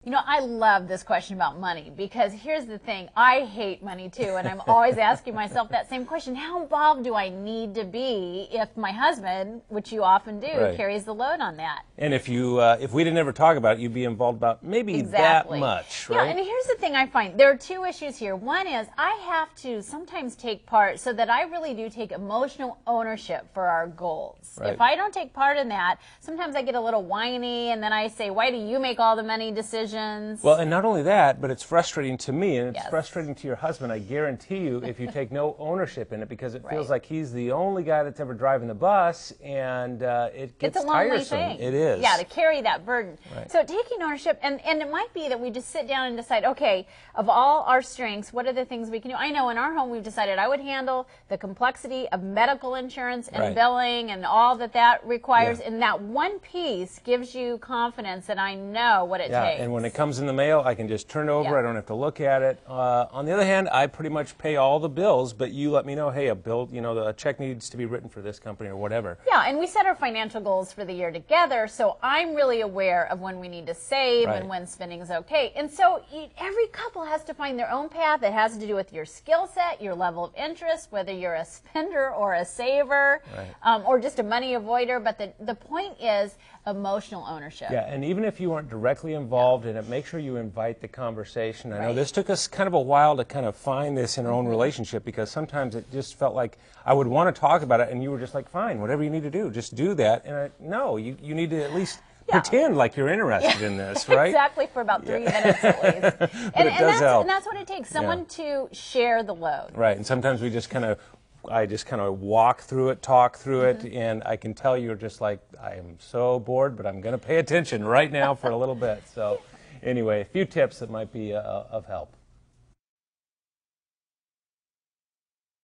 You know, I love this question about money because here's the thing. I hate money too, and I'm always asking myself that same question. How involved do I need to be if my husband, which you often do, carries the load on that? And if we didn't ever talk about it, you'd be involved about maybe that much, right? Yeah, and here's the thing I find. There are two issues here. One is I have to sometimes take part so that I really do take emotional ownership for our goals. Right. If I don't take part in that, sometimes I get a little whiny, and then I say, why do you make all the money decisions? Well, and not only that, but it's frustrating to me, and it's frustrating to your husband, I guarantee you, if you take no ownership in it, because it feels like he's the only guy that's ever driving the bus, and it gets it's a lonely tiresome. thing. It is. Yeah, to carry that burden. Right. So taking ownership, and it might be that we just sit down and decide, okay, of all our strengths, what are the things we can do? I know in our home we've decided I would handle the complexity of medical insurance and billing and all that requires, and that one piece gives you confidence that I know what it takes. And when it comes in the mail, I can just turn it over. I don't have to look at it. On the other hand, I pretty much pay all the bills, but you let me know, hey, a bill, you know, a check needs to be written for this company or whatever. Yeah, and we set our financial goals for the year together, so I'm really aware of when we need to save and when spending is okay. And so every couple has to find their own path. It has to do with your skill set, your level of interest, whether you're a spender or a saver, or just a money avoider. But the point is emotional ownership. Yeah, and even if you aren't directly involved in it, make sure you invite the conversation. I know this took us kind of a while to kind of find this in our own relationship, because sometimes it just felt like I would want to talk about it, and you were just like, fine, whatever you need to do, just do that. And no, you need to at least pretend like you're interested in this, right? Exactly, for about 3 minutes at least. But it does help. And that's what it takes, someone to share the load. Right, and sometimes we just kind of, I just kind of walk through it, talk through it, and I can tell you're just like, I am so bored, but I'm going to pay attention right now for a little bit. So anyway, a few tips that might be of help.